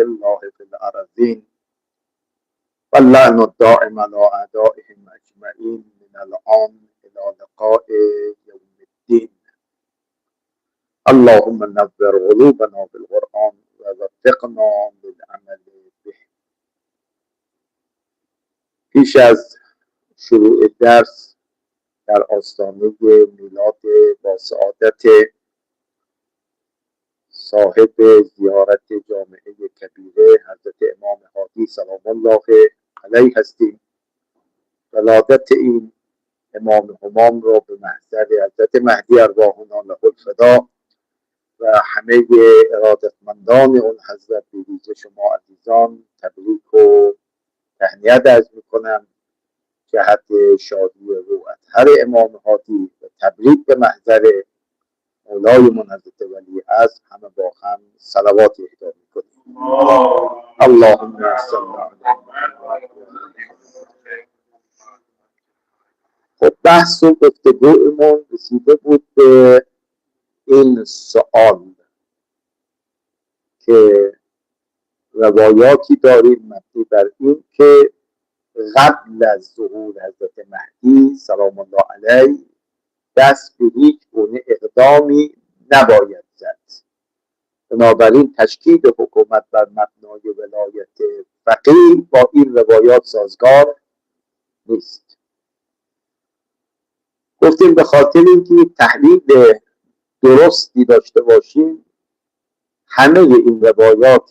الله في الأرضين واللعن الدائم على أعدائهم أجمعين من الآن إلى لقاء يوم الدين. اللهم نور قلوبنا بالقرآن ووفقنا للعمل به. پیش از شروع درس در آستانه میلاد با سعادت صاحب زیارت جامعه کبیره حضرت امام هادی سلام الله علیه هستیم. ولادت این امام همام را به محضر حضرت مهدی ارواحنا له الفدا و همه ارادتمندان اون حضرت به ویژه شما عزیزان تبریک و تهنیت عرض میکنم جهت شادی روح اطهر امام هادی و تبریک به محضر مولایمون حضرت ولی عصر. همه با هم صلوات اهدا میکنیم. اللهم صل علی محمد. خب بحث و گفتگومون رسیده بود به این سوال که روایاتی داریم مبنی بر این که قبل از ظهور حضرت مهدی سلام الله علیه دست به هیچ گونه اقدامی نباید زد. بنابراین تشکیل حکومت بر مبنای ولایت فقیه با این روایات سازگار نیست. گفتیم به خاطر اینکه تحلیل درستی داشته باشیم همه این روایات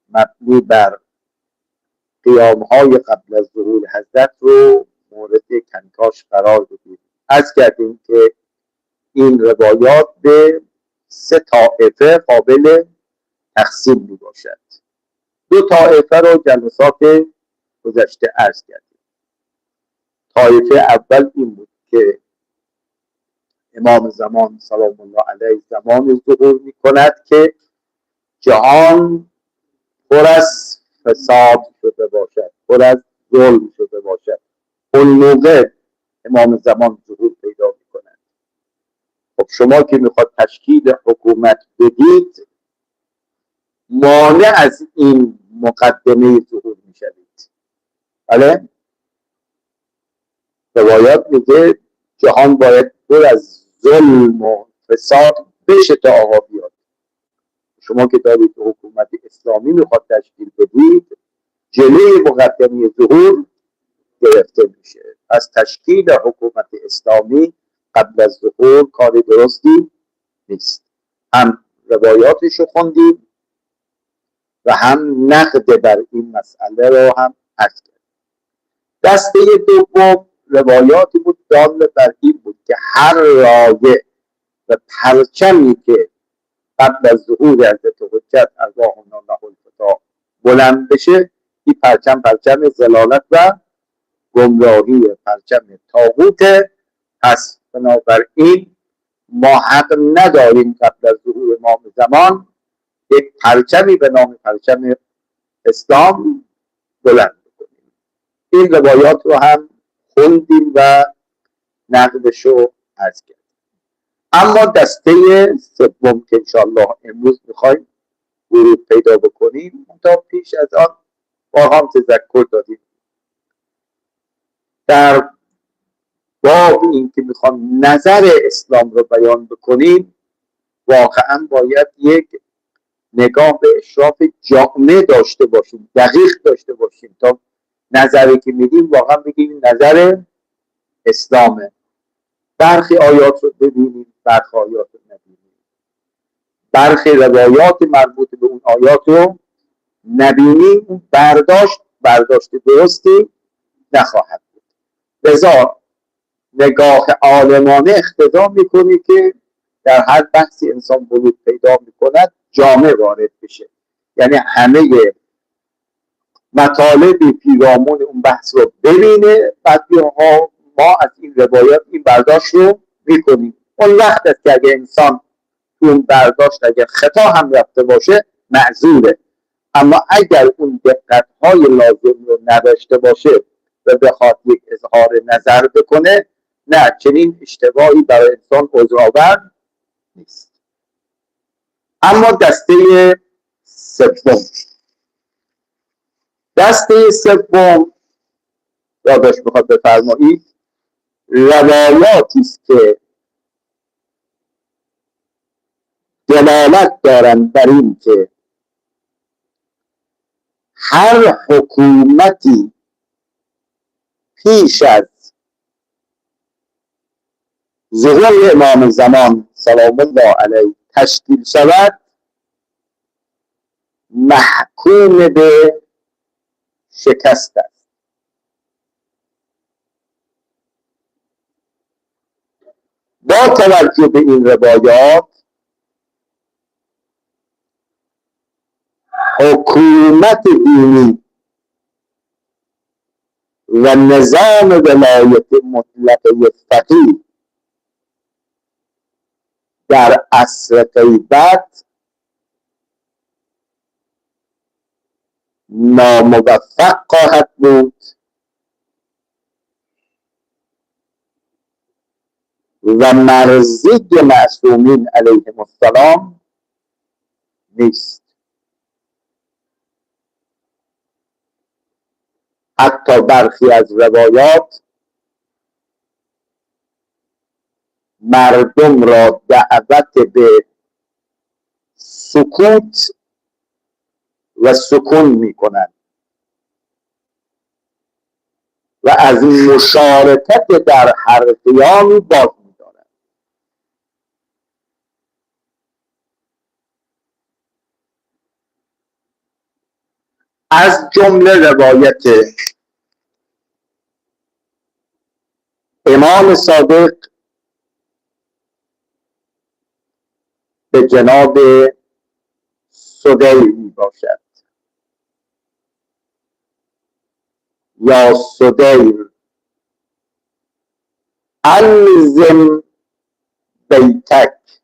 مبنی بر قیامهای قبل از ظهور حضرت رو مورد کنکاش قرار بدیم. عرض کردیم که این روایات به 3 طایفه قابل تقسیم می باشد. 2 طایفه رو جلسات گذشته عرض کردیم. طایفه اول این بود که امام زمان سلام الله علیه زمان ظهور می کند که جهان پر از فساد شده باشد، پر از ظلم شده باشد. اون موقع امام زمان ظهور پیدا می کند. خب شما که میخواد تشکیل حکومت بدید مانع از این مقدمه ظهور میشوید. بله؟ روایات میگه جهان باید پر از ظلم و فساد بشه تا آقا بیاد. شما که دارید حکومت اسلامی میخواد تشکیل بدید جلوی مقدمه ظهور گرفته میشه. از تشکیل حکومت اسلامی قبل از ظهور کار درستی نیست. هم روایاتش رو خوندیم و هم نقد بر این مسئله رو هم عرض کردیم. دسته دوم روایاتی بود دال بر این بود که هر رایه و پرچمی که قبل از ظهور حضرت حجت ارواحنا له الفدا بلند بشه این پرچم ضلالت و گمراهی، پرچم طاغوت. پس بنابراین ما حق نداریم قبل از ظهور امام زمان یک پرچمی به نام پرچم اسلام بلند بکنیم. این روایات رو هم خوندیم و نقدش رو عرض کردیم. اما دسته سوم که انشاءالله امروز میخوایم ورود پیدا بکنیم تا پیش از آن با هم تذکر دادیم در باب این که میخوام نظر اسلام رو بیان بکنیم واقعا باید یک نگاه به اشراف جامع داشته باشیم، دقیق داشته باشیم تا نظری که میدیم واقعا بگیم نظر اسلامه. برخی آیات رو ببینیم، برخی آیات رو نبینیم، برخی روایات مربوط به اون آیات رو نبینیم، اون برداشت درستی نخواهد بود. لذا نگاه عالمانه اقتضا میکنه که در هر بحثی انسان ورود پیدا میکند جامع وارد بشه، یعنی همه مطالبی پیرامون اون بحث رو ببینه. بعد ما از این روایات این برداشت رو میکنیم. اون وقت است که اگه انسان اون برداشت اگر خطا هم رفته باشه معذوره. اما اگر اون دقت‌های لازم رو نداشته باشه و بخواد یک اظهار نظر بکنه نه، چنین اشتباهی برای انسان عذرآور نیست. اما دسته سوم دسته سوم یادداشت میخواد بفرمایید روایاتی است که دلالت دارند بر این که هر حکومتی پیش از ظهور امام زمان سلام الله علیه تشکیل شود محکوم به شکست است. با توجه به این روایات حکومت دینی و نظام ولایت مطلقه فقیه در عصر غیبت ناموفق خواهد بود و مرضی معصومین علیهم السلام نیست. حتی برخی از روایات مردم را دعوت به سکوت و سکون می کنند و از مشارکت در هر قیامی باز می دارند. از جمله روایت امام صادق به جناب سدیر می باشد: یا سدیر الزم بیتک.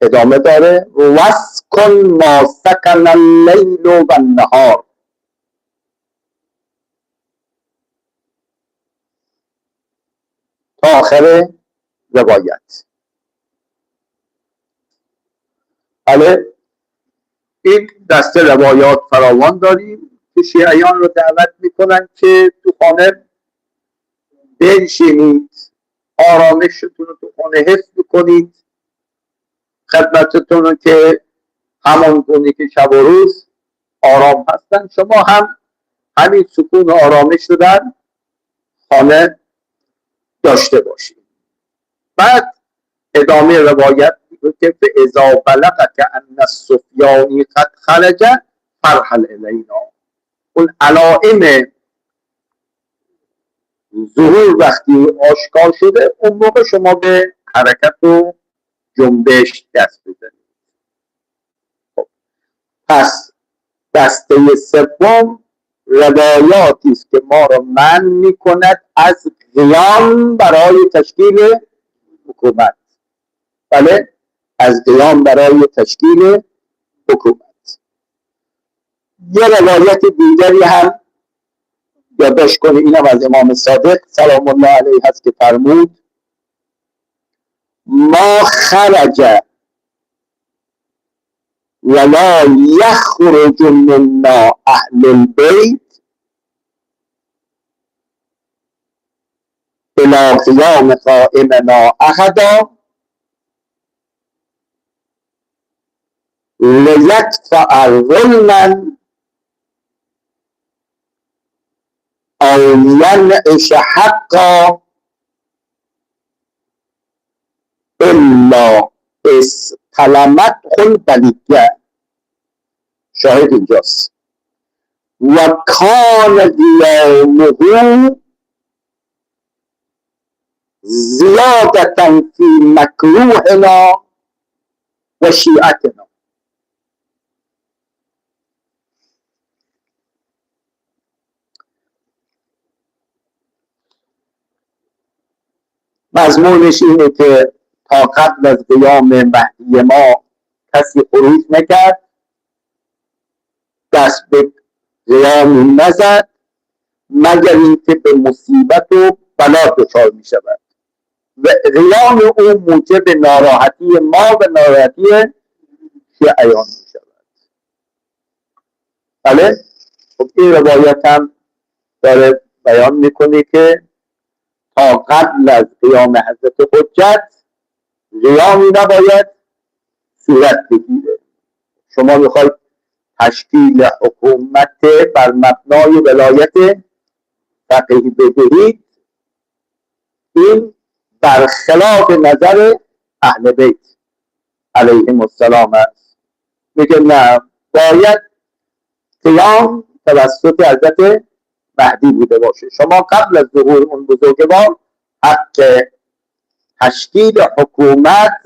ادامه داره: واسکن ما سکن اللیل و النهار. تا آخر روایت. بله، این دسته روایات فراوان داریم که شیعیان رو دعوت میکنن که تو خانه بنشینید، آرامشتون رو تو خانه حفظ کنید، خدمتتون رو که همون گونه که شب و روز آرام هستن شما هم همین سکون و آرامش رو در خانه داشته باشید. بعد ادامه روایت میگه که فاذا بلغک ان السفیانی قد خرج فرحل الینا. اون علائم ظهور وقتی آشکار شده اون موقع شما به حرکت و جنبش دست بزنید. پس دسته سوم روایاتی است که ما را منع میکند از قیام برای تشکیل حکومت. بله، از قیام برای تشکیل حکومت. یه روایت دیگری هم یادداشت کنید، اینم از امام صادق سلام الله علیه هست که فرمود: ما خرج ولا یخرج منا اهل البیت الى قیام قائمنا احدا لیدفع ظلما او ینعش حقا الا استلمت البلیه. شاهد اینجاست: و کان قیامه زیادتا فی مکروهنا و شیعتنا. مضمونش اینه که تا قبل از قیام مهدی ما کسی خروج نکرد، دست به قیام نزد، مگر اینکه به مصیبت و بلا دچار می شود و قیام او موجب ناراحتی ما و ناراحتی شیعیان می شود. بله. خب این روایت هم داره بیان میکنه که تا قبل از قیام حضرت حجت قیامی نباید صورت بگیره. شما میخواید تشکیل حکومت بر مبنای ولایت فقیه بدهید، این برخلاف نظر اهل بیت علیهم السلام است. میگه نه، باید قیام توسط حضرت مهدی بوده باشه. شما قبل از ظهور اون بزرگوار حق تشکیل حکومت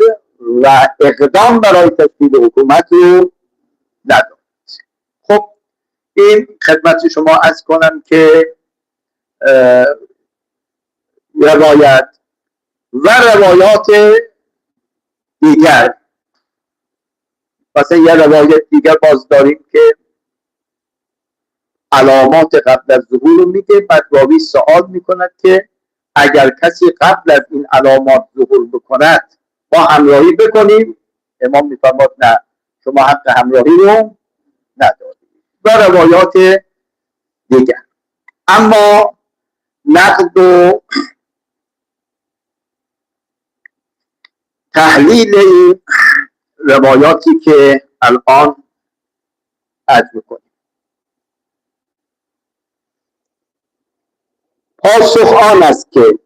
و اقدام برای تشکیل حکومت رو ندارید. خب این خدمت شما عرض کنم که روایت و روایات دیگر، مثلا یه روایت دیگر باز داریم که علامات قبل از ظهور رو میگه. بعد راوی سوال میکند که اگر کسی قبل از این علامات ظهور بکند ما همراهی بکنیم؟ امام میفرماد نه، شما حق همراهی رو ندارید. و روایات دیگر. اما نقد و تحلیل این روایاتی که الان عرض میکنیم، پاسخ آن است که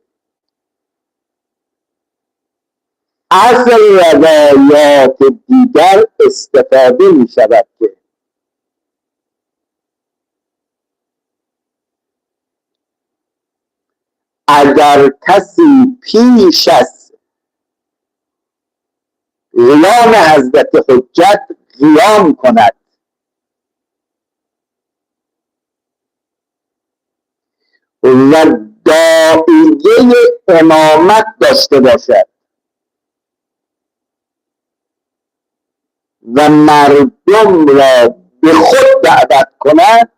از روایات دیگر استفاده می شود که اگر کسی پیش از قیام حضرت حجت قیام کند و داعیه امامت داشته باشد و مردم را به خود دعوت کند،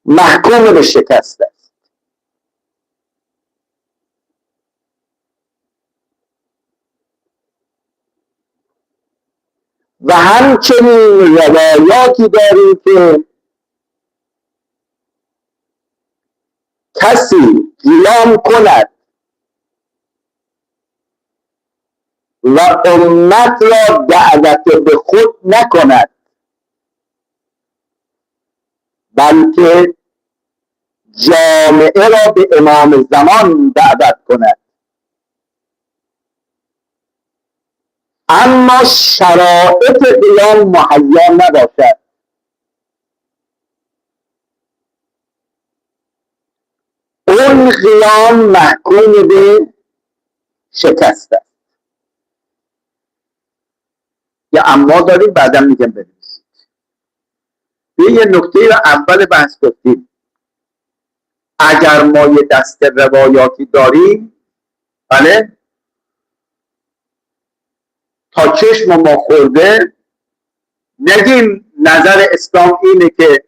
محکوم به شکست است. و همچنین روایاتی داریم که کسی قیام کند و امت را دعوت به خود نکند بلکه جامعه را به امام زمان دعوت کند، اما شرایط قیام مهیا نباشد، اون قیام محکوم به شکست است. یا اما داریم بعدا میگم بنویسید. یه نکته رو اول بحث گفتیم، اگر ما یه دست روایاتی داریم، بله، تا چشم ما خورده، نگیم نظر اسلام اینه که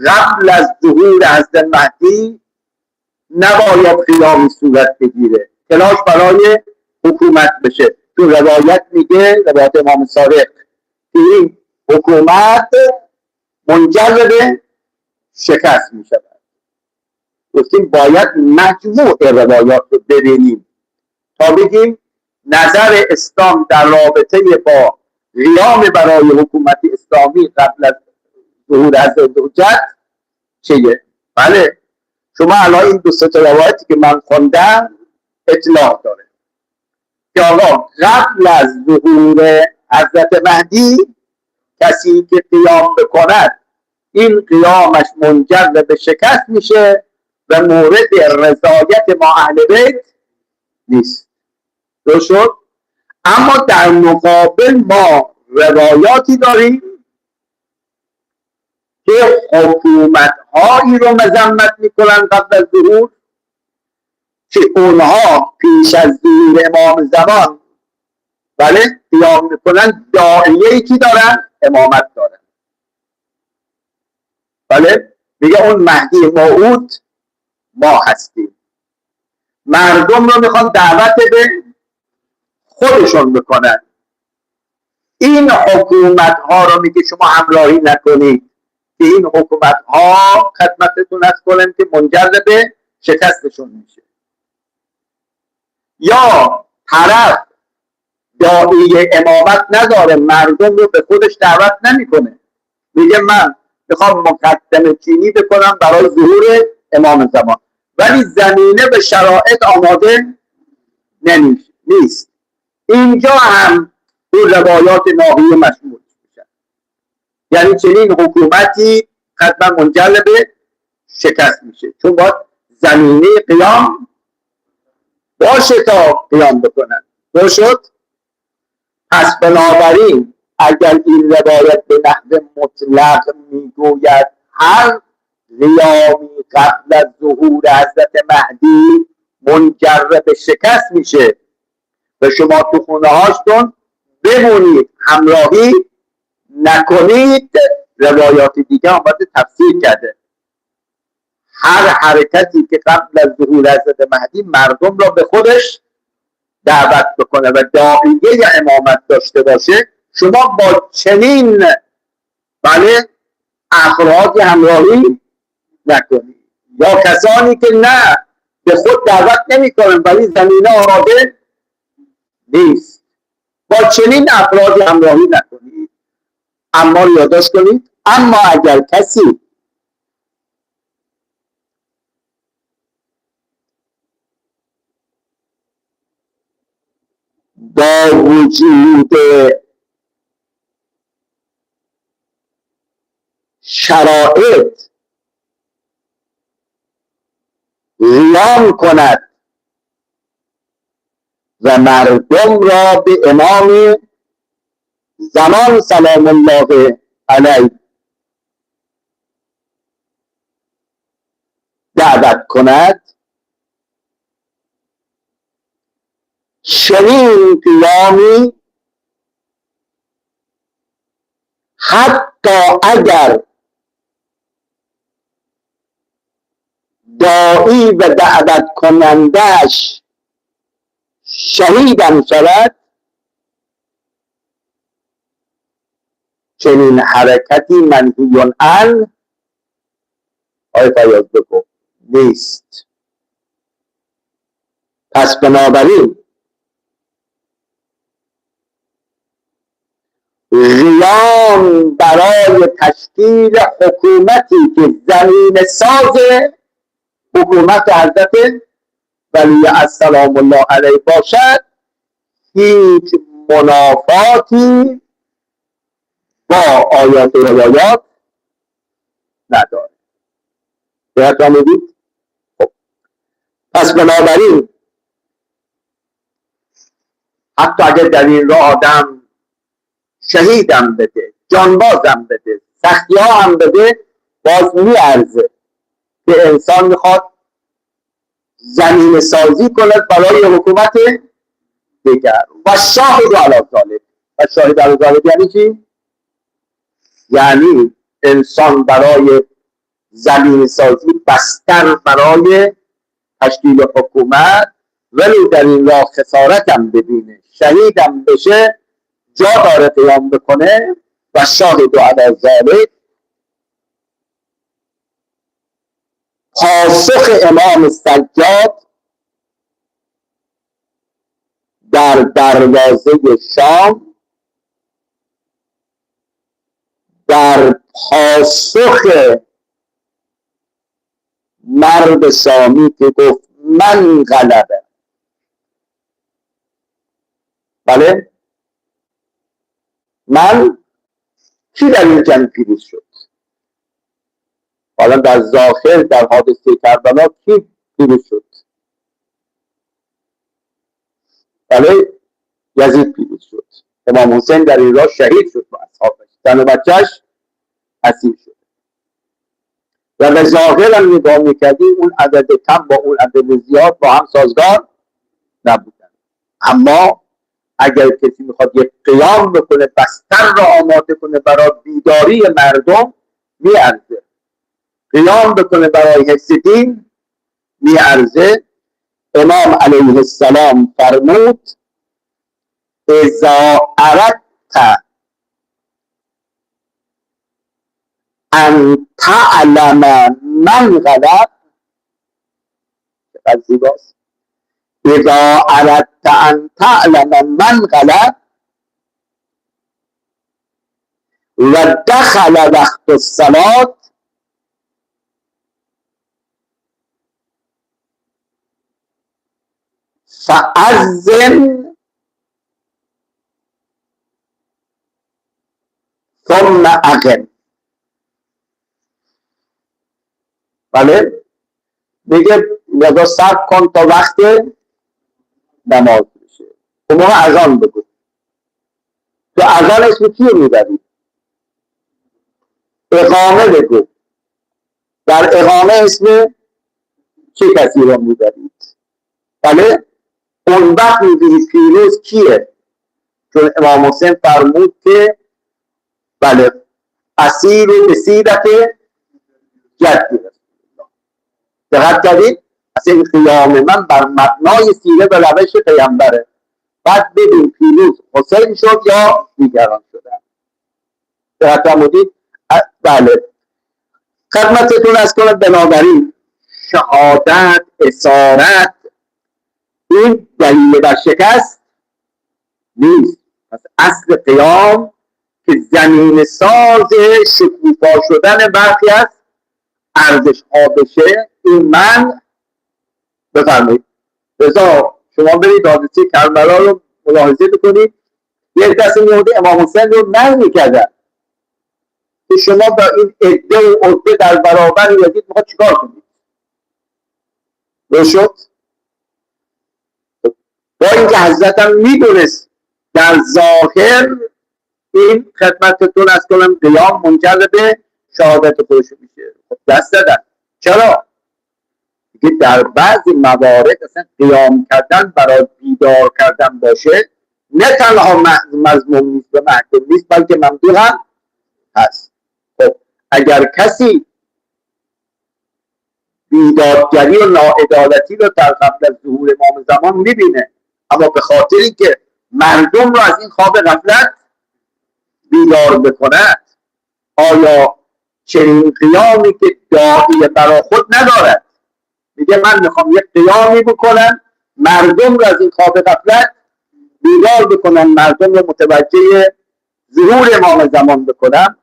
قبل از ظهور حضرت مهدی نباید قیامی صورت بگیره، تلاش برای حکومت بشه. تو روایت میگه، روایت امام صادق، که این حکومت منجر به شکست میشود. گفتیم باید مجموع روایات رو ببینیم تا بگیم نظر اسلام در رابطه با قیام برای حکومت اسلامی قبل از ظهور حضرت حجت چیه. بله، شما الان این دو تا روایتی که من خوندم اطلاع داره که آقا قبل از ظهور حضرت مهدی کسی که قیام بکند این قیامش منجر به شکست میشه و مورد رضایت ما اهل بیت نیست. درست شد؟ اما در مقابل ما روایاتی داریم که حکومت هایی رو مذمت میکنن قبل از ظهور که اونها پیش از ظهور امام زمان، بله، قیام میکنن داعیه‌ای که دارن امامت دارن. بله، میگه اون مهدی موعود ما هستیم، مردم رو میخوان دعوت به خودشون بکنن. این حکومت ها رو میگه شما همراهی نکنید که این حکومت ها خدمتتون ارز کنم که منجر به شکستشون میشه. یا طرف داعی امامت نداره، مردم رو به خودش دعوت نمیکنه، میگه من میخوام مقدمه چینی بکنم برای ظهور امام زمان، ولی زمینه به شرایط آماده نیست. اینجا هم اون روایات ناحیه مشمول میشن. یعنی چنین حکومتی حتما منجر به شکست میشه، چون باید زمینه قیام باشه تا قیام بکنن. شد. پس بنابراین اگر این روایت به نحو مطلق میگوید هر قیامی قبل از ظهور حضرت مهدی منجر به شکست میشه و شما تو خونه هاشتون بمونید، همراهی نکنید، روایات دیگه آمده تفسیر کرده هر حرکتی که قبل از ظهور حضرت مهدی مردم را به خودش دعوت بکنه و داعیه امامت داشته باشه، شما با چنین افرادی همراهی نکنید. یا کسانی که نه به خود دعوت نمیکنن ولی زمینه آماده نیست، با چنین افرادی همراهی نکنید. اما یادداشت کنید، اما اگر کسی با وجود شرایط قیام کند و مردم را به امام زمان سلام الله علیه دعوت کند، چنین قیامی حتی اگر داعی و دعوت کنندش شهیدم شود، چنین حرکتی منهی عنه فیاض بکن نیست. پس بنابراین قیام برای تشکیل حکومتی که زمین ساز حکومت حضرت ولی السلام الله علیه باشد هیچ منافاتی با آیات و روایات نداره. باید آمدید؟ خب پس بنابراین حتی اگر در این راه آدم شهیدم بده، جانبازم بده، سختی ها هم بده، باز میارزه که انسان میخواد زمین سازی کند برای حکومت دیگر. و شاهد علی ذالک، و شاهد علی ذالک یعنی چی؟ یعنی انسان برای زمین سازی بستر برای تشکیل حکومت، ولی در این راه خسارتم ببینه، شهیدم بشه، جا داره قیام بکنه. و شاهد علی ذالک پاسخ امام سجاد در دروازه شام، در پاسخ مرد شامی که گفت من غلبه، بله من، کی در این جنگ پیروز شد؟ حالا در ظاهر در حادثه کربلا کی پیروز شد؟ بله یزید پیروز شد. امام حسین در این راه شهید شد با اصحابش، زن و بچهش اسیر شد. و به ظاهر هم نگاه میکردی اون عدد کم با اون عدد زیاد با هم سازگار نبودن. اما اگر کسی میخواد یک قیام بکنه، بستر را آماده کنه برای بیداری مردم، میارزه. قیام بکنه برای حفظ دین، میارزه. امام علیه السلام فرمود اذا اردت ان تعلم من غلب، چقدر زیباست، اذا اردت ان تعلم من غلب و دخل وقت الصلاة فأذن ثم اقم. بله میگه لذا صبر کن تا وقت نماز بشه، اون موقع اذان بگو. تو اذان اسم کی رو میبری؟ اقامه بگو. در اقامه اسم چه کسی رو میبرید؟ بله اون وقت میگید پیروز کیه؟ چون امام حسین فرمود که بله اسیر به سیرت جدی رسول الله. دقت کردید؟ اصلا این قیام من بر مبنای سیره و روش پیامبره. بعد ببین پیروز حسین شد یا دیگران شدن. دقت فرمودید؟ بله خدمتتون از کنم. بنابراین شهادت، اسارت این دلیل بر شکست نیست. پس اصل قیام که زمین ساز شکوفا شدن برخی از ارزش ها بشه، این من بفرمایید. رضا شما برید حادثه کربلا رو ملاحظه بکنید، یک دست میورده امام حسین رو نهی میکردن که شما با این عده و عده در برابر یزید میخواد چیکار کنید؟ شد با اینکه حضرت هم میدونست در ظاهر این خدمتتون از کنم قیام منجر به شهادت خودش میشه، خب دست دادن. چرا؟ که در بعضی موارد اصلا قیام کردن برای بیدار کردن باشه نه تنها مضمون نیست و محکوم نیست بلکه ممدوح هم هست. خب اگر کسی بیدادگری و ناعدالتی رو در قبل از ظهور امام زمان میبینه اما به خاطر اینکه مردم رو از این خواب غفلت بیدار بکند، آیا چنین قیامی که داعی برای خود ندارد میگه من میخوام یک قیامی بکنم مردم رو از این خواب غفلت بیدار بکنم، مردم رو متوجه ظهور امام زمان بکنم،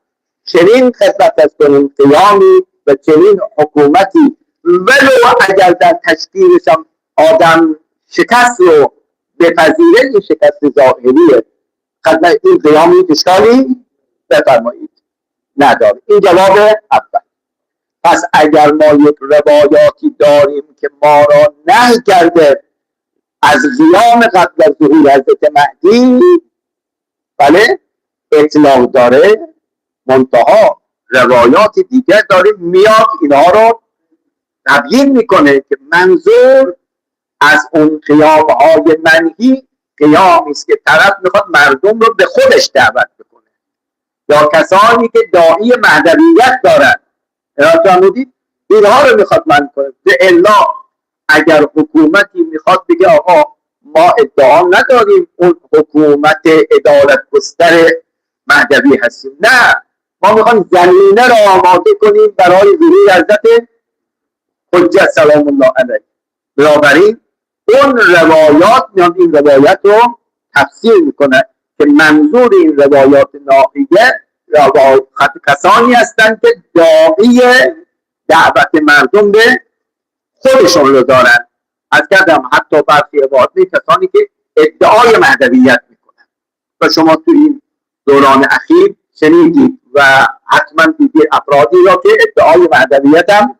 چنین خدمت از چنین قیامی و چنین حکومتی ولو اگر در تشکیلش هم آدم شکست رو بپذیره، این شکست ظاهریه، خدمت این قیامی اشکالی بفرمایید نداره. این جواب اول. پس اگر ما یک روایاتی داریم که ما را نهی کرده از قیام قبل از ظهور حضرت مهدی، بله اطلاق داره، منتها روایات دیگر داره میاد اینها رو تبیین میکنه که منظور از اون قیام های منهی قیامی است که طرف میخواد مردم رو به خودش دعوت بکنه یا کسانی که داعی مهدویت دارن فرمودید اینها رو میخواد من کنه. به الا اگر حکومتی میخواد بگه آقا ما ادعا نداریم اون حکومت عدالت گستر مهدوی هستیم، نه ما میخوایم زمینه را آماده کنیم برای ظهور حضرت حجت سلام الله علیه. بنابراین اون روایات میان این روایت رو تفسیر میکنه که منظور این روایات ناحیه کسانی هستند که داعی دعوت مردم به خودشون رو دارن. از کردم حتی برخی عبادی کسانی که ادعای مهدویت میکنن و شما تو این دوران اخیر شنیدید و حتما دیدید افرادی را که ادعای مهدویت هم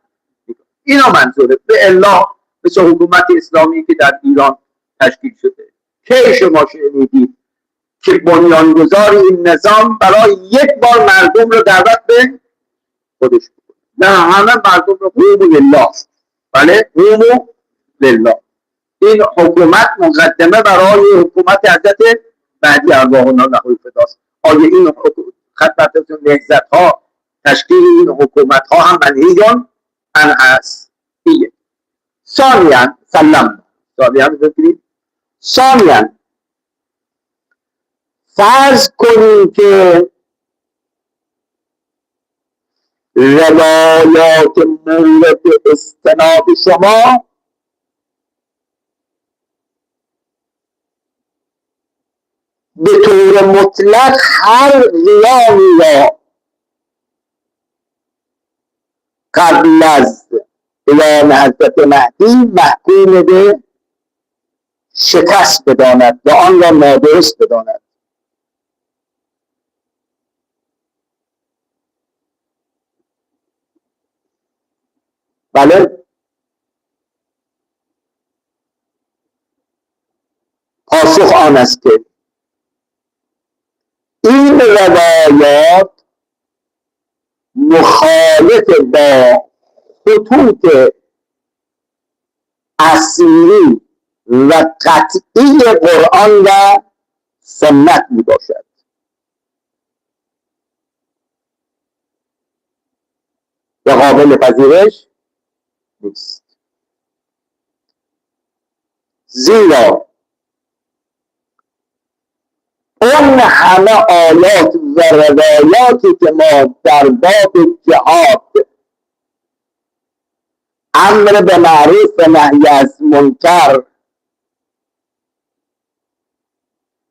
اینا منظوره. به الا مثل حکومت اسلامی که در ایران تشکیل شده که شما شنیدید که بنیانگذار این نظام برای یک بار مردم رو دعوت به خودش بکنه، نه همه مردم رو قوموا لله، بله قوموا لله. این حکومت مقدمه برای حکومت حضرت مهدی ارواح الله له الفداست. آیا این خدمتتون نهضت ها تشکیل این حکومت ها هم منهی عن هست؟ ثانیا سلم ثانیا بگیرید. ثانیا فرض کنیم که روایات مورد استناد شما به طور مطلق هر قیامی را قبل از قیام حضرت مهدی محکوم به شکست بداند و آن را نادرست بداند. بله، پاسخ آن است که این روایات مخالف با خطوط اصلی و قطعی قرآن و سنت می باشد. و قابل پذیرش نیست، زیرا اون همه آیات و روایاتی که ما در باب جهاد، امر به معروف و نهی از منکر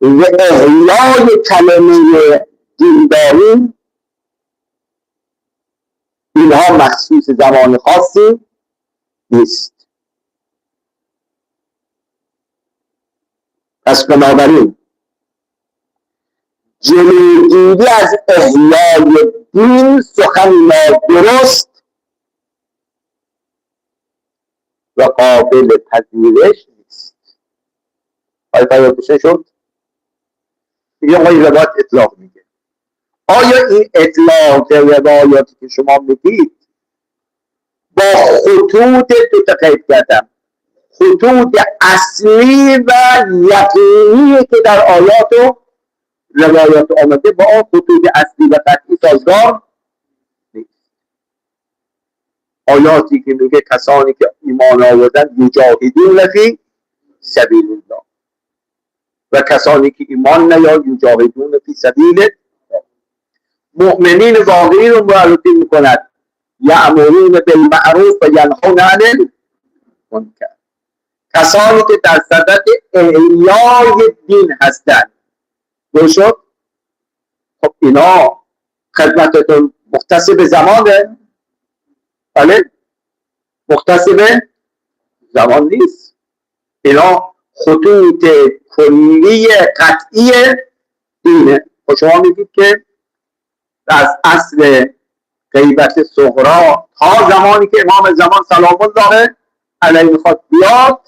و احیای کلمه دین داریم، اینها مخصوص زمان خاصی نیست. پس بنابراین جلوگیری از احیای دین سخن نادرست و قابل پذیرش نیست. آیا پیدا شد؟ دیگه ما این روایت اطلاق میگه. آیا این اطلاق روایاتی که شما میگید با خطوط دو تا قید کردم، خطوط اصلی و یقینی که در آیات و روایات آمده، با آن خطوط اصلی و قطعی سازگار نیست. آیاتی که میگه کسانی که ایمان آوردن یجاهدون فی سبیل الله و کسانی که ایمان نیاورد یجاهدون فی سبیل مؤمنین واقعی رو معرفی میکند، یأمرون بالمعروف و ینهون عن المنکر، کسانی که در صدد احیای دین هستند. درست؟ خب اینا خدمتتون مختص به زمانه؟ بله، مختص به زمان نیست. اینا خطوط کلی قطعی دینه. خب شما میگید که از اصل غیبت صغرا تا زمانی که امام زمان سلام الله علیه میخواد بیاد،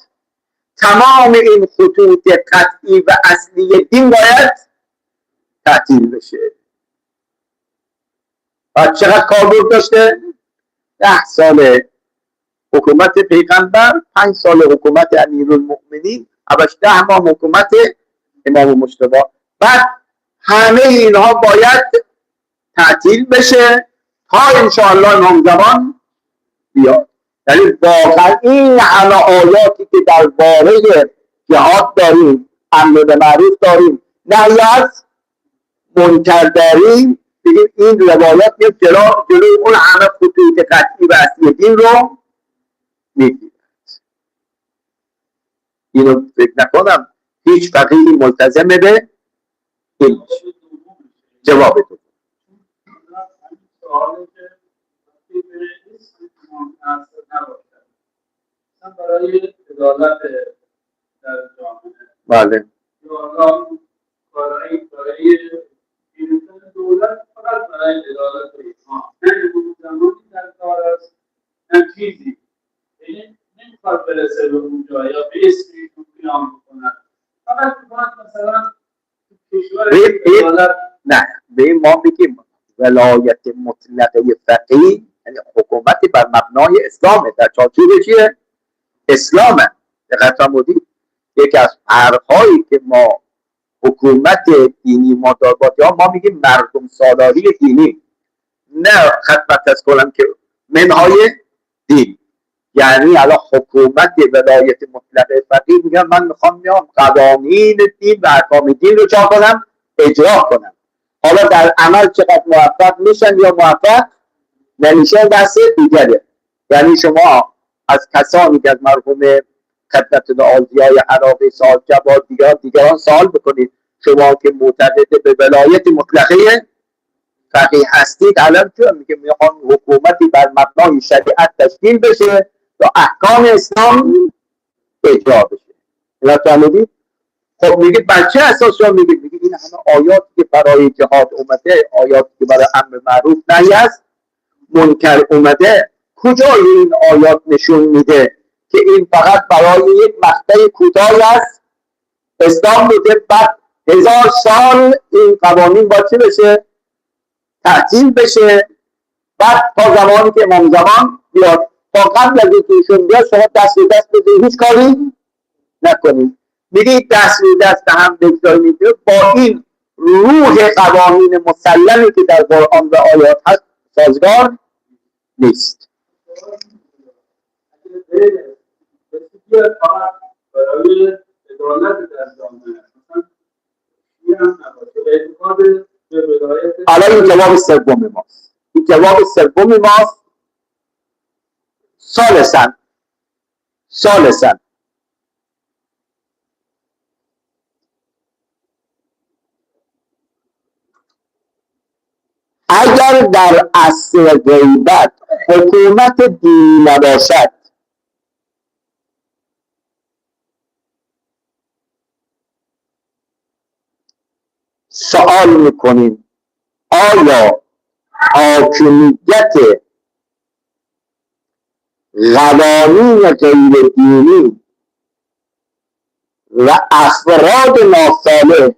تمام این خطوط قطعی و اصلی دین باید تعطیل بشه. و چقدر کاربرد داشته؟ 10 سال حکومت پیغمبر، 5 سال حکومت امیرالمؤمنین، 10 ماه حکومت امام مجتبی. بعد همه اینها باید تعطیل بشه تا انشاءالله امام زمان بیاد. یعنی واقعا این همه آیاتی که درباره جهاد داریم، امر به معروف داریم، نهی از منکر داریم، دیگه این روایات میاد جلو اون همه خطوط قطعی و اصلی دین رو میگیرد. اینو فکر نکنم هیچ فقیهی ملتزم به این جواب تو. برای عدالت در جامعه، بله، برای دولت فقط برای عدالت ایمان، نه زمانی در کار است، نه چیزی. یعنی نمیخواد برسه به اونجا یا به اسمی تو قیام بکنن، فقط میخواد مثلا کشور عدالت. نه، به ما بگیم ولایت مطلقه فقیه یعنی حکومتی بر مبنای اسلامه، در چارچوب چیه؟ اسلامه. دقت فرمودید؟ یکی از فرق‌هایی که ما حکومت دینی ما داریم، ما میگیم مردم سالاری دینی، نه خدمت از کنم که منهای دین. یعنی الان حکومت ولایت مطلقه فقیه میگن من میخوام میام قوانین دین و احکام دین رو چا کنم؟ اجرا کنن. حالا در عمل چقدر موفق میشن یا موفق نمیشن دست دیگره. یعنی شما از کسانی که از مرحوم خدمت نعازیای عراقی سال جواد دیگران سوال بکنید، شما که معتقد به ولایت مطلقه فقیه هستید، الان چون میگه میخوان حکومتی بر مبنای شریعت تشکیل بشه تا احکام اسلام اجرا بشه. اینا فهمیدید؟ خب میگه بر چه اساس شما میگید؟ میگه این همه آیاتی که برای جهاد اومده، آیاتی که برای امر معروف نهی است، منکر اومده، کجای این آیات نشون میده که این فقط برای یک مقطع کوتاهی است اسلام بوده، بعد 1000 سال این قوانین باید چه بشه؟ تعطیل بشه، بعد تا زمانی که امام زمان بیاد، تا قبل از اینکه ایشون بیاد شما دست به دست بدید هیچ کاری نکنید. میگید دست به دست هم بگذارید با این روح قوانین مسلمی که در قرآن و آیات هست سازگار نیست. الان این جواب سوم ماست. این جواب سوم ماست. ثالثاً اگر در عصر غیبت حکومت دینی نباشد، سوال میکنیم آیا حاکمیت قوانین غیر دینی و افراد ناصالح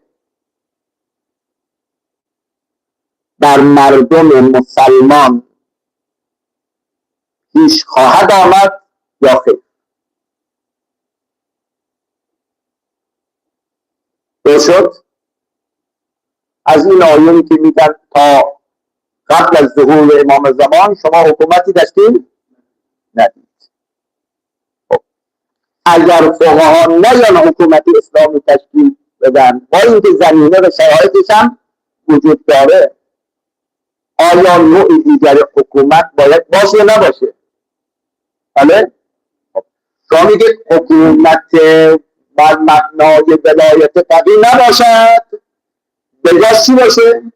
بر مردم مسلمان پیش خواهد آمد یا خیر؟ شد از این آیه‌ای که میگن تا قبل از ظهور امام زمان شما حکومتی تشکیل ندید. اگر فقها نیان حکومت اسلامی تشکیل بدن با اینکه زمینه و شرایطش هم وجود داره، آیا نوع دیگر حکومت باید باشه یا نباشه؟ بله؟ شما میگید حکومت بر مبنای ولایت فقیه نباشد، بجاش چی باشه؟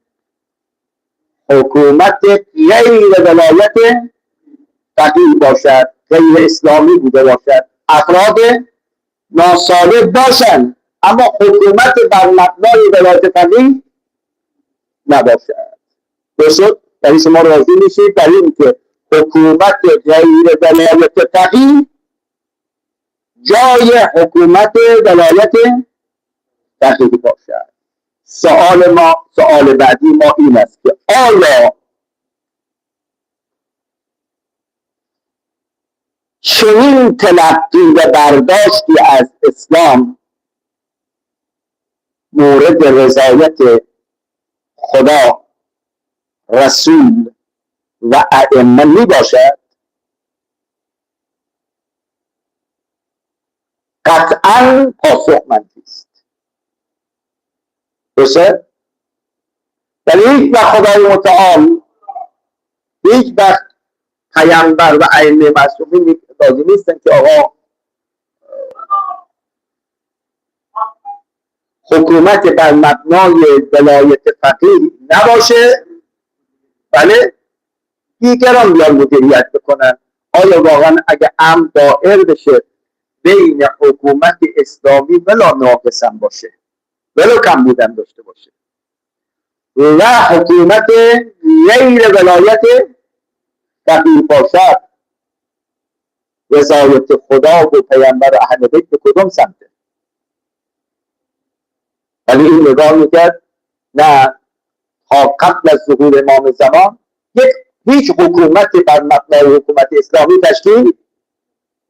حکومت غیر ولایت فقیه باشد، غیر اسلامی بوده باشد، افراد ناصالح باشند، اما حکومت بر مبنای ولایت فقیه نباشد. درست؟ یعنی شما راضی میشید در این که حکومت غیر ولایت فقیه جای حکومت ولایت فقیه باشد. سوال بعدی ما این است که آیا چنین تلقی و برداشتی از اسلام مورد رضایت خدا، رسول و ائمه می باشد؟ قطعا پاسخ منفی است. درسته؟ در هیچ وقت خدای متعال، هیچ وقت پیامبر و ائمه معصومین راضی نیستن که آقا حکومت بر مبنای ولایت فقیه نباشه، بله دیگران بیان مدیریت بکنن. آیا واقعا اگه امر دائر بشه بین حکومت اسلامی ولا ناقصم باشه ولو کم بودن داشته باشه و حکومت غیر ولایت فقیه باشد، رضایت خدا و پیامبر و اهل بیت به کدوم سمته؟ ولی این نگاه میکرد نه، تا قبل از ظهور امام زمان هیچ حکومت بر مبنای حکومت اسلامی تشکیل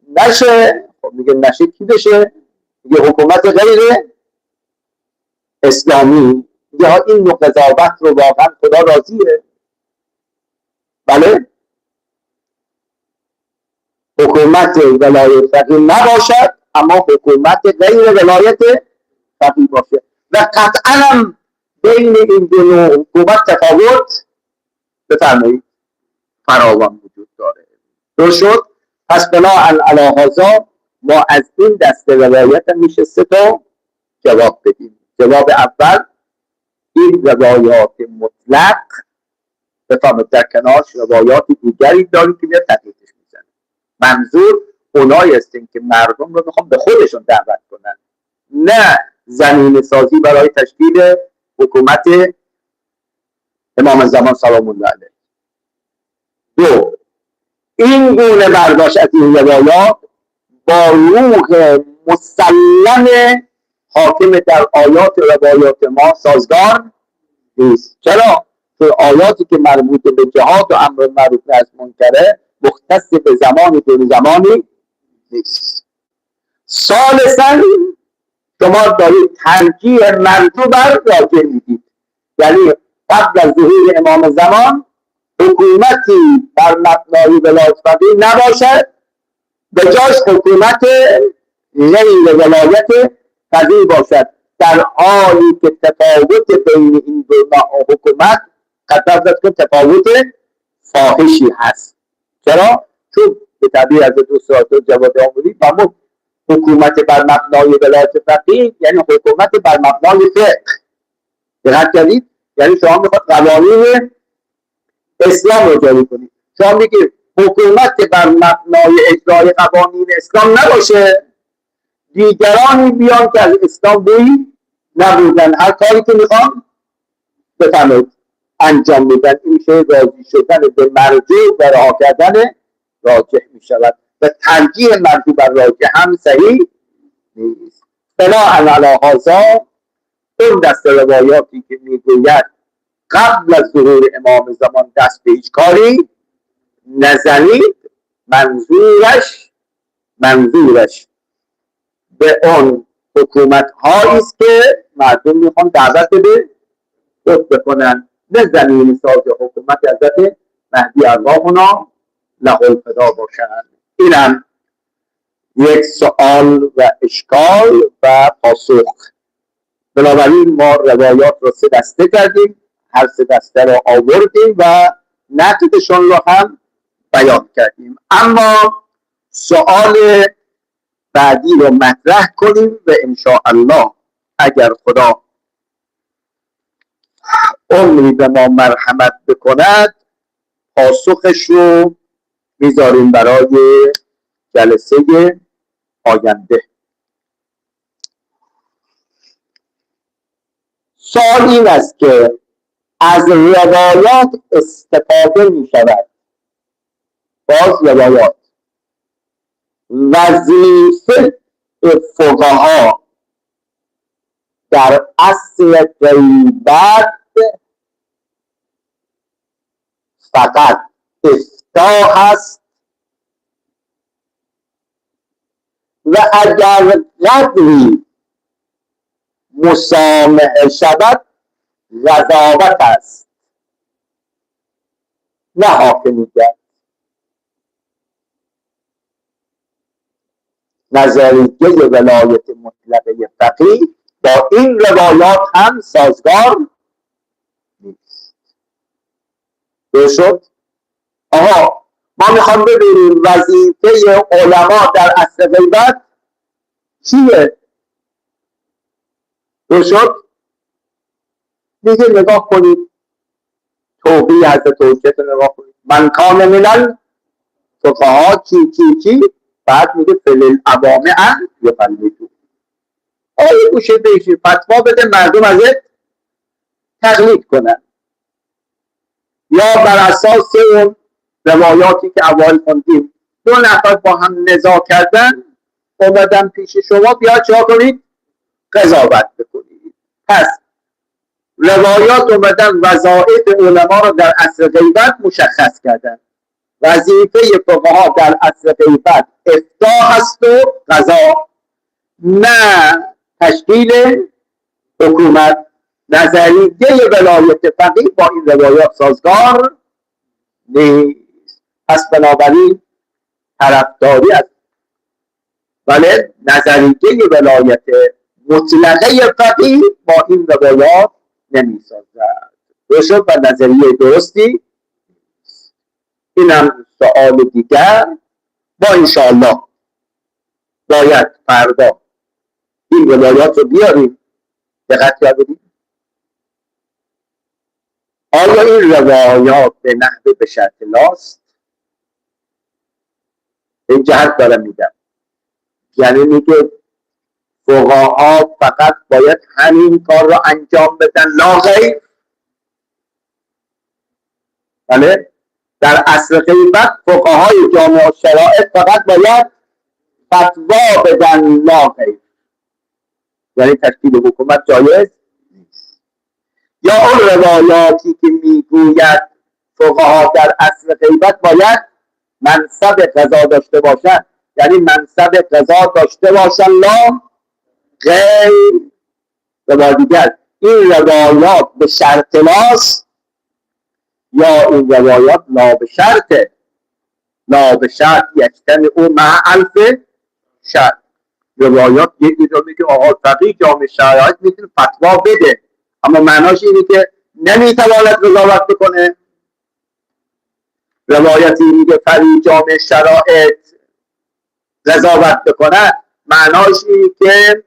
نشه. خب میگه نشه کی بشه؟ میگه حکومت غیر اسلامی. میگه این نوع قضاوت رو واقعا خدا راضیه؟ بله، حکومت ولایت فقیه نباشد اما حکومت غیر ولایت فقیه باشه و قطعا هم بین این دو نوع حکومت تفاوت بفرمایید فراوان وجود داره. درست شد؟ پس بناء علی هذا ما از این دسته روایت میشه 3 تا جواب بدیم. جواب اول، این روایات مطلق بفرمایید در کنارش روایات دیگری داریم که میاد تقییدش میزنه. منظور اونایی هستن که مردم رو میخوان به خودشون دعوت کنن، نه زمینه سازی برای تشکیل حکومت امام زمان سلام الله علیه. 2، این گونه برداشت از این روایات با روح مسلم حاکم در آیات و روایات ما سازگار نیست. چرا؟ چون آیاتی که مربوط به جهاد و امر معروف نهی از منکره مختص به زمانی دون زمانی نیست. ثالثاً شما دارید ترجیح مرجو بر راجع میدید، یعنی قبل از ظهور امام زمان حکومتی بر مبنای ولایت فقیه نباشد، به جاش حکومت غیر ولایت فقیه باشد، در حالی که تفاوت بین این دو حکومت قطعا که تفاوت فاحشی هست. چرا؟ چون به تعبیر از دوستان جواد آموزی فرمود حکومت بر مبنای ولایت فقیه یعنی حکومت بر مبنای فقه. دقت کردید؟ یعنی شما میخواد قوانین اسلام رو جاری کنید. شما میگید حکومت بر مبنای اجرای قوانین اسلام نباشه، دیگرانی بیان که از اسلام بویی نبودن هر کاری که میخوان بفرمایید انجام میدن. این میشه راضی شدن به مرجوع و رها کردن راجح میشود و ترجیح مرجوع بر راجح هم صحیح نیست. بناء علی هذا اون دست روایاتی که میگوید قبل از ظهور امام زمان دست به هیچ کاری نزنید، منظورش به اون حکومت هایی است که مردم میخوان دعوت به خود بکنن، نه زمین ساز حکومت حضرت مهدی ارواحنا له الفدا باشند. اینم یک سوال و اشکال و پاسخ. بنابراین ما روایات رو 3 دسته کردیم، هر 3 دسته رو آوردیم و نقدشون رو هم بیان کردیم. اما سوال بعدی رو مطرح کنیم و انشاءالله اگر خدا عمری به ما مرحمت بکند پاسخش رو میذاریم برای جلسه آینده. سوال این است که از روایات استفاده می شود. باز روایات وظیفه فقها در اصل غیبت فقط افتاء است و اگر قدری مسامحه شود قضاوت است نه حاکمیت. نظریه ولایت مطلقه فقیه با این روایات هم سازگار نیست. درست شد؟ آها ما میخوام ببینیم وظیفه علما در اصل غیبت چیه؟ درست شد؟ دیگه نگاه کنید توبیه حضرت حجت نگاه کنید من کان من الفقهاء چی بعد میگه فلل عوامع یقلدون. آیه گوشه بشی فتوا بده مردم ازت تقلید کنن، یا بر اساس اون روایاتی که اول خوندیم 2 نفر با هم نزاع کردن اومدن پیش شما بیاد چه کنید؟ قضاوت بکنید. پس روایات اومدن وظایف علما رو در اصل غیبت مشخص کردن. وظیفه فقها در اصل غیبت افتاء هست و قضا، نه تشکیل حکومت. نظریه ولایت فقیه با این روایات سازگار نیست. پس بنابراین طرفداری است، ولی نظریه ولایت مطلقه فقیه با این روایات نمیسازد. درست و نظریه درستی. اینم سوال دیگر. با انشاءالله باید فردا این روایات رو بیاریم، دقت کردید آیا این روایات به نحو به شرط لاست؟ این جهت دارم میگم، یعنی میگه فقها فقط باید همین کار رو انجام بدن لا غیر. بله، در عصر غیبت فقهای جامع الشرائع فقط باید فتوا بدن لا غیر، یعنی تشکیل حکومت جایز نیست. یا اون روایاتی که میگوید فقها در عصر غیبت باید منصب قضا داشته باشن، یعنی منصب قضا داشته باشن لا غیر. و دیگر این روایات به شرط لاست یا این روایات لا به شرطه. لا به شرط یجتمع او مع الف شرط. روایات یکی رو میگه آقا فقیه جامع شرایط میتونه فتوا بده، اما معناش اینه که نمیتواند قضاوت بکنه. روایتی میگه فقیه جامع شرایط قضاوت بکنه، معناش اینه که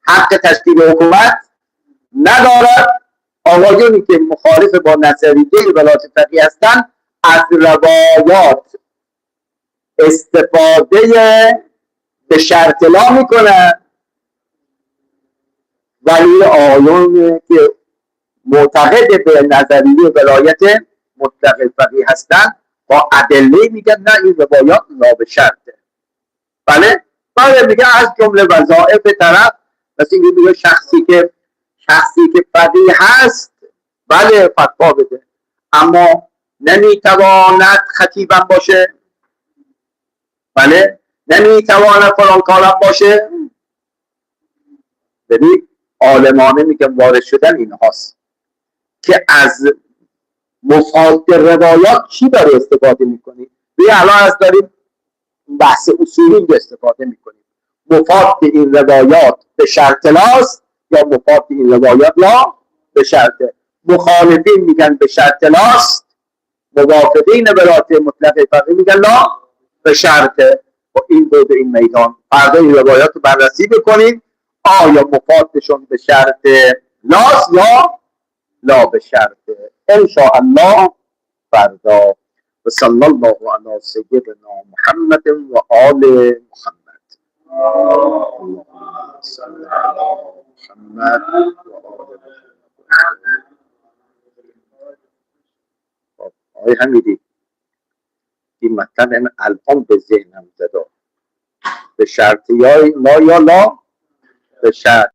حق تشکیل حکومت ندارد. آقایونی که مخالف با نظریه ولایت فقیه هستند از روایات استفاده به شرط لا میکنن، ولی آقایون که معتقد به نظریه ولایت مطلق فقیه هستند با ادله میگن نه این روایات لا به شرطه. بله، بعد میگه از جمله وظایف طرف، مثل اینکه میگه شخصی که فقیه هست بله فتوا بده، اما نمیتواند خطیبم باشه، بله نمیتواند فلان کارم باشه. ببین عالمانه میگم وارد شدن این هاست که از مفاد روایات چی برای استفاده میکنی؟ ببین الان از داریم بحث اصولی استفاده میکنیم. مفاد این روایات به شرط لاست یا مفاد این روایات لا به شرطه. مخالفین میگن به شرط لاست، موافقین ولایت مطلق فقیه میگن لا به شرطه. و این بود این میدان فردا این روایات رو بررسی بکنیم آیا مفادشون به شرط لاست یا لا به شرطه. ان شاء الله فردا. و صلی الله علی سیدنا محمد و آل محمد. صلی علی محمد و آل محمد. آقای حمیدی این مطلب الان به ذهنم زد، به شرط یا لا به شرط